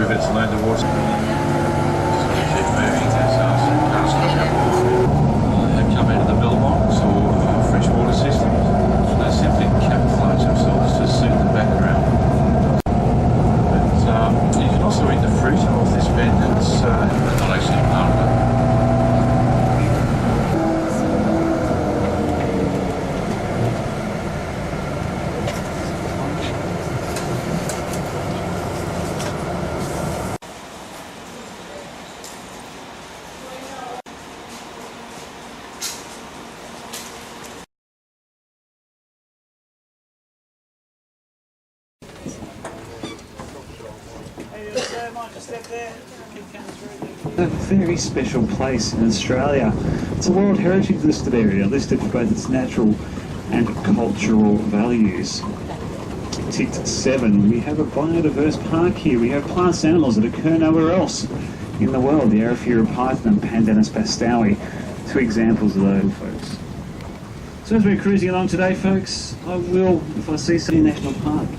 rivets learn to water. Keep moving as some cars have come out of the Billabongs or freshwater systems. They simply camouflage themselves to suit the background. But you can also eat the fruit off this bed. It's not actually part of it. A very special place in Australia. It's a World Heritage listed area, listed for both its natural and cultural values. Ticked 7. We have a biodiverse park here. We have plants and animals that occur nowhere else in the world. The Arafura python and Pandanus bastowi. 2 examples of those, folks. So as we're cruising along today, folks, I will, if I see something in National Park,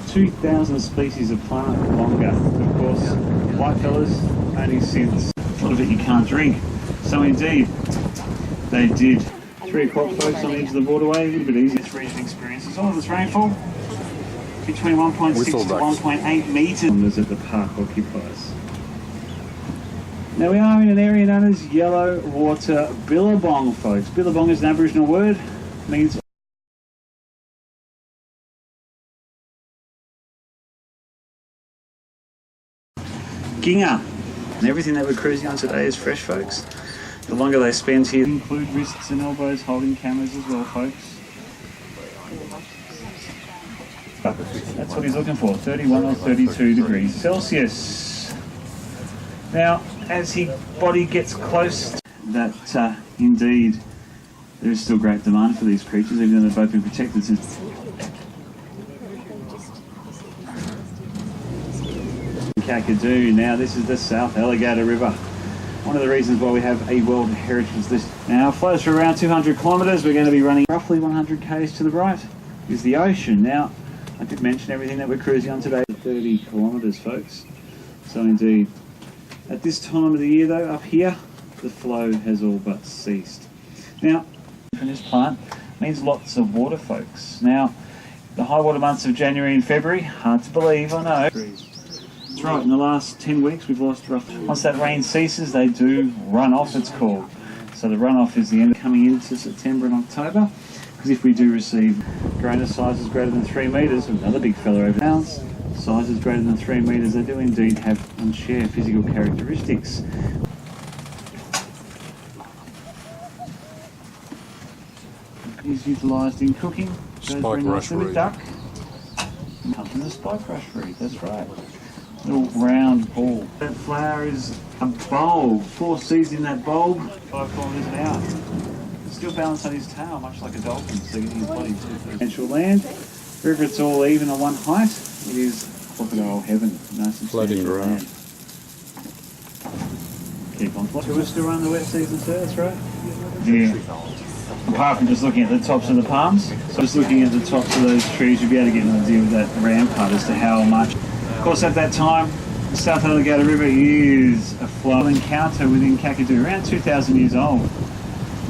2,000 species of plant longer. Of course, white fellas, only since a lot of it you can't drink. So indeed, they did. 3 o'clock, folks, on the edge of the waterway, a little bit easier. This region experiences all of this rainfall between 1.6 to 1.8 metres that the park occupies. Now we are in an area known as Yellow Water Billabong, folks. Billabong is an Aboriginal word, means Ginga. And everything that we're cruising on today is fresh, folks. The longer they spend here, include wrists and elbows holding cameras as well, folks. That's what he's looking for, 31 or 32 degrees Celsius. Now, as his body gets close, that indeed there is still great demand for these creatures, even though they've both been protected since. Kakadu. Now this is the South Alligator River. One of the reasons why we have a World Heritage list. Now it flows for around 200 kilometres. We're going to be running roughly 100 k's to the right is the ocean. Now I did mention everything that we're cruising on today. 30 kilometres, folks. So indeed, at this time of the year though, up here, the flow has all but ceased. Now, from this plant means lots of water, folks. Now, the high water months of January and February, hard to believe, I know. That's right, in the last 10 weeks we've lost roughly. Once that rain ceases, they do run off, it's called. So the runoff is the end coming into September and October. Because if we do receive greater sizes greater than 3 metres, another big fella over pounds, sizes greater than 3 metres, they do indeed have and share physical characteristics. Is utilised in cooking. Spike rush reed. Duck. Comes from the spike rush reed, that's right. Little round ball. That flower is a bulb. 4 seeds in that bulb, 5 kilometres an hour. Still balanced on his tail, much like a dolphin, so getting his body to natural land. Wherever it's all even on one height, it is crocodile heaven. Nice and floating around. Keep on floating. We're still running the wet season too, that's right? Yeah. Apart from just looking at the tops of the palms, so just looking at the tops of those trees, you'll be able to get an idea of that rampart as to how much. Of course, at that time, the South Alligator River is a flow encounter within Kakadu, around 2,000 years old.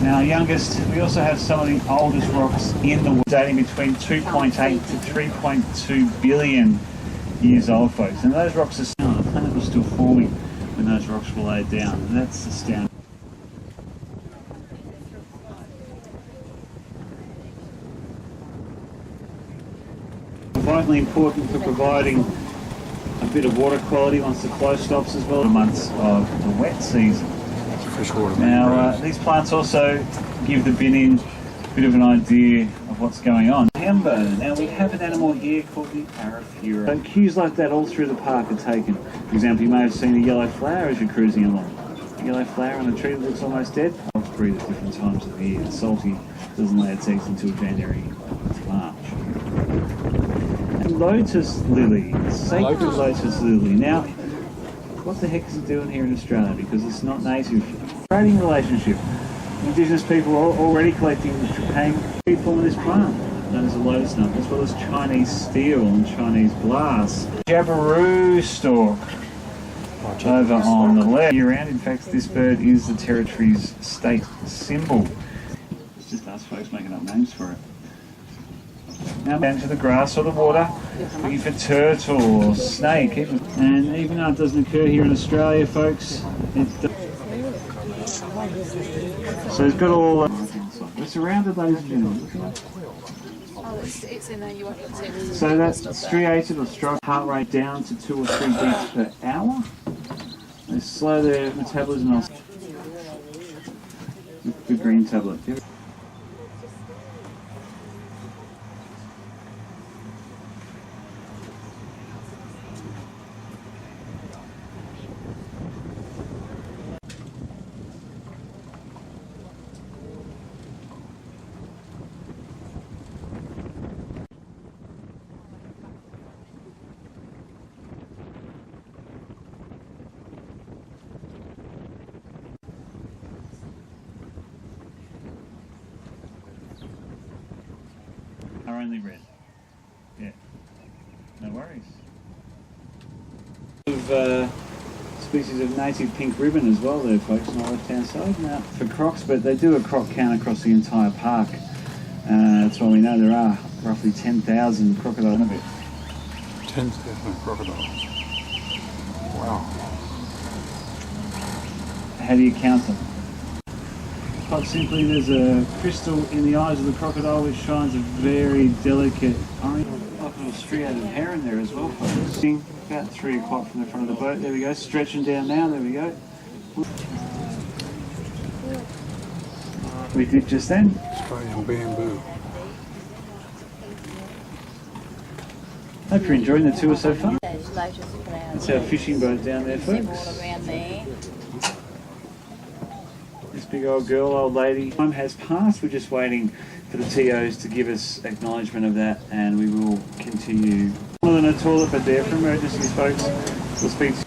Now, youngest, we also have some of the oldest rocks in the world, dating between 2.8 to 3.2 billion years old, folks. And those rocks are still, the planet was still forming when those rocks were laid down. And that's astounding. Vitally important for providing a bit of water quality once the flow stops as well. The months of the wet season. Now, these plants also give the binning a bit of an idea of what's going on. Amber. Now, we have an animal here called the Arafura. So cues like that all through the park are taken. For example, you may have seen a yellow flower as you're cruising along. A yellow flower on a tree that looks almost dead. Dogs breed at different times of the year. The salty doesn't lay its eggs until January to March. And lotus lily, sacred lotus lily. Now, what the heck is it doing here in Australia? Because it's not native. Trading relationship. Indigenous people are already collecting the form of this plant, known as a lotus nut, as well as Chinese steel and Chinese glass. Jabiru stalk. over on the left. Year round, in fact, this bird is the territory's state symbol. It's just us folks making up names for it. Now down to the grass or the water, looking for turtle or snake. And even though it doesn't occur here in Australia, folks, so it's got all... We're surrounded, ladies and gentlemen. Oh, it's in there, you won't see it. So that's striated or stroke heart rate down to 2 or 3 beats per hour. They slow their metabolism. The green tablet. Are only red. Yeah. No worries. Species of native pink ribbon as well there, folks, on the left-hand side. Now, for crocs, but they do a croc count across the entire park. That's why we know there are roughly 10,000 crocodiles. 10,000 crocodiles. Wow. How do you count them? Quite simply, there's a crystal in the eyes of the crocodile which shines a very delicate orange. Like a little striated hair in there as well, folks. About 3 o'clock from the front of the boat. There we go. Stretching down now. There we go. We did just then. Australian bamboo. Hope you're enjoying the tour so far. That's our fishing boat down there, folks. This big old girl, old lady. Time has passed. We're just waiting for the TOs to give us acknowledgement of that, and we will continue. More than a toilet, but there for emergencies, folks. We'll speak to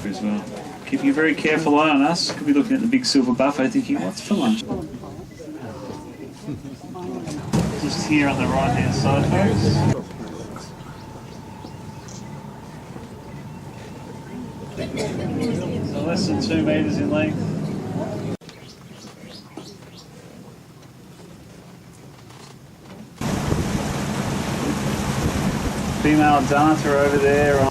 you as well. Keeping a very careful eye on us. Could be looking at the big silver buffet thinking, what's for lunch? Just here on the right hand side, folks. So less than 2 metres in length. Female dancer over there.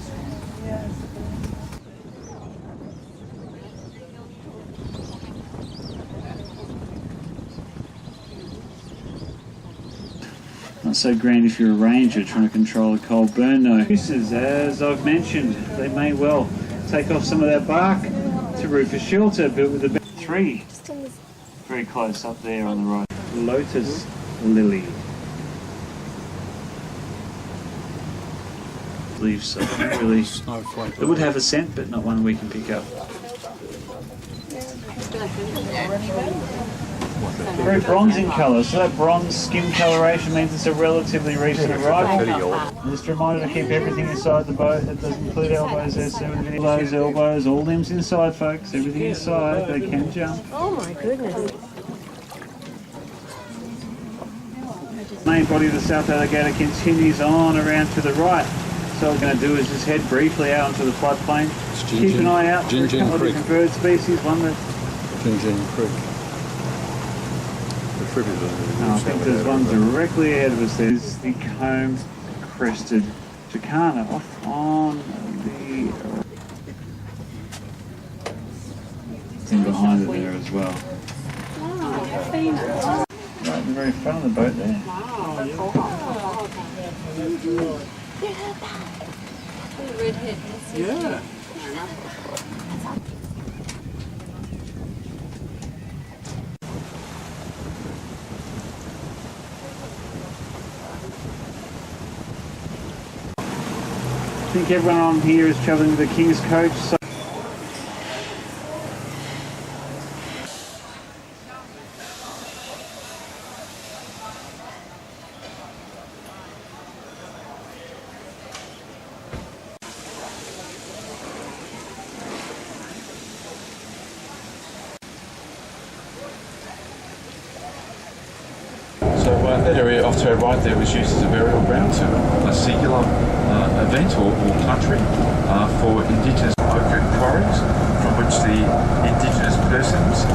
Not so grand if you're a ranger trying to control a cold burn though. As I've mentioned, they may well take off some of that bark to roof a shelter built with a 3. Very close up there on the right. Lotus lily. Leaves so really. Snowflake. It would have a scent, but not one we can pick up. Very bronze in colour, so that bronze skin coloration means it's a relatively recent arrival. Just a reminder to keep everything inside the boat. That doesn't include elbows there, so those elbows, all limbs inside, folks. Everything inside. They can jump. Oh my goodness. The main body of the South Alligator continues on around to the right. So what we're going to do is just head briefly out onto the floodplain. Keep an eye out for a couple of different bird species. One that... Gin Creek. No, I think there's one directly ahead of us. There's the comb-crested jacana off on the thing behind it there as well. Right in the very front of the boat there. Redhead. Yeah. I think everyone on here is travelling with the King's Coach. So that area off to our right there was used as a burial ground, so a singular event or country for indigenous oak quarries from which the indigenous persons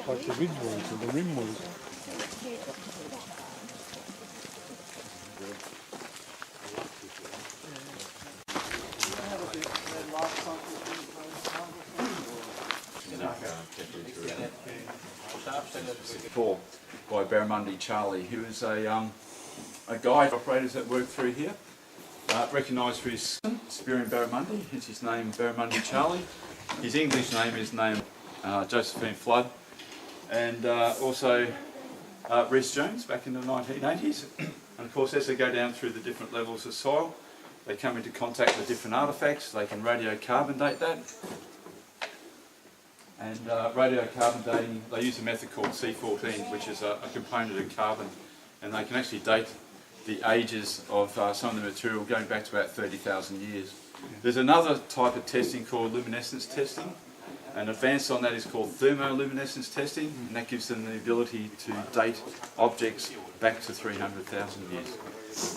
Like the rim walls or the rim walls. by Barramundi Charlie, who is a guide operators that work through here, recognised for his Spearing Barramundi, hence his name Barramundi Charlie. His English name is named Josephine Flood, and also Rhys Jones back in the 1980s. And of course, as they go down through the different levels of soil, they come into contact with different artefacts. They can radiocarbon date that. And radiocarbon dating, they use a method called C14, which is a component of carbon, and they can actually date the ages of some of the material going back to about 30,000 years. There's another type of testing called luminescence testing, and advanced on that is called thermoluminescence testing, and that gives them the ability to date objects back to 300,000 years.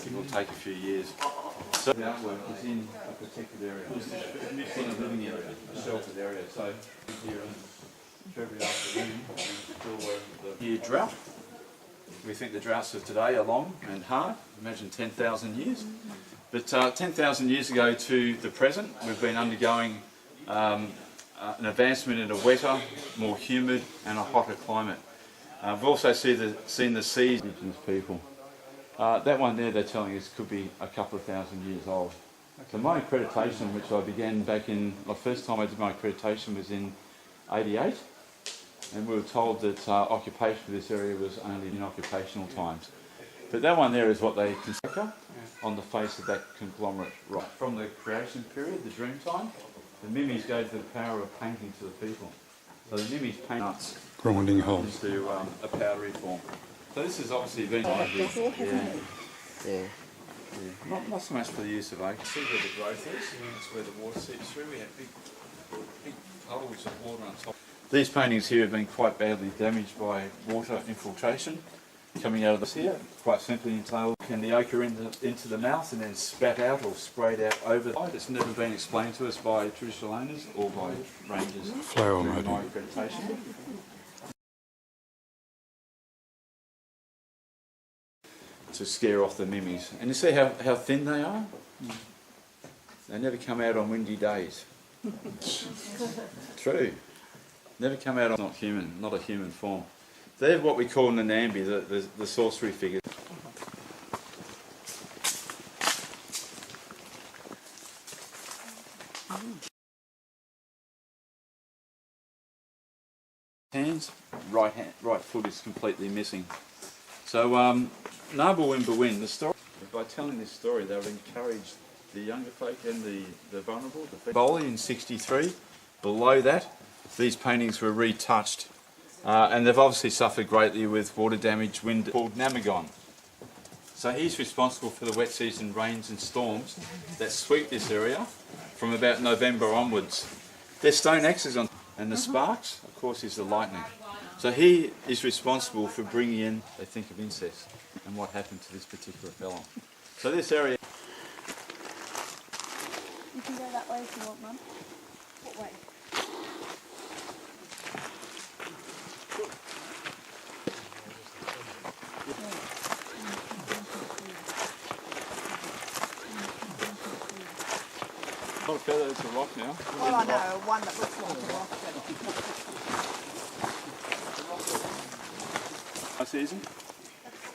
It will take a few years. So the artwork is in a protected area. It's in a living area, a sheltered area. So here in February afternoon, still the drought. We think the droughts of today are long and hard. Imagine 10,000 years. But 10,000 years ago to the present, we've been undergoing an advancement in a wetter, more humid and a hotter climate. We've also seen the seas. Indigenous people. That one there, they're telling us, could be a couple of thousand years old. So my accreditation, which I began back in, the first time I did my accreditation was in '88, and we were told that occupation of this area was only in occupational times. But that one there is what they consider on the face of that conglomerate. Right from the creation period, the dream time, the Mimis gave the power of painting to the people. So the Mimis paint nuts Grinding holes. into a powdery form. So this has obviously been not so much for the use of oak. See where the growth is, that's where the water seeps through. We have big puddles of water on top. These paintings here have been quite badly damaged by water infiltration coming out of this here. Quite simply entailed can the ochre into the mouth and then spat out or sprayed out over the side. It's never been explained to us by traditional owners or by rangers. Flower through my maybe. accreditation. To scare off the Mimis. And you see how thin they are? They never come out on windy days. True. Never come out on not human, not a human form. They're what we call Nanambi, the sorcery figures. Hands, right foot is completely missing. So Nabu and Bawin, the story, by telling this story, they've encouraged the younger folk and the vulnerable. Bowley in '63, below that, these paintings were retouched, and they've obviously suffered greatly with water damage, wind, called Namagon. So he's responsible for the wet season rains and storms that sweep this area from about November onwards. There's stone axes on, and the sparks, of course, is the lightning. So he is responsible for bringing in, they think of incest and what happened to this particular fellow. So this area... You can go that way if you want, Mum. What way? Not feather, it's a rock now. Well, I know, one that looks like a rock. Season.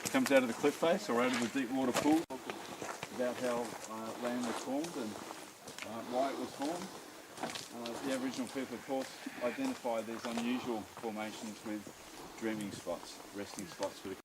It comes out of the cliff face or out of the deep water pool. About how land was formed and why it was formed. The Aboriginal people, of course, identify these unusual formations with dreaming spots, resting spots. With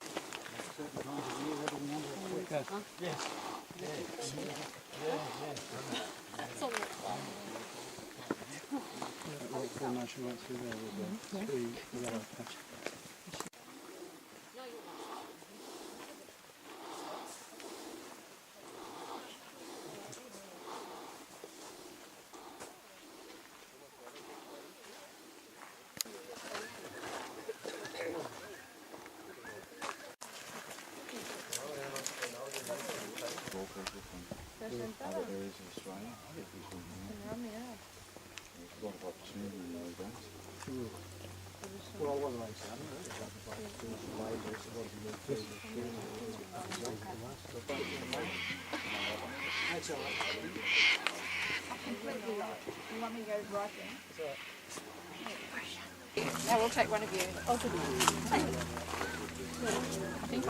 Australia. I get this one. Run me out. There's a lot of opportunity in those days. Well, I wasn't like that. That's all right. Completely right. You want me to go right there? Now we'll take one of you. I think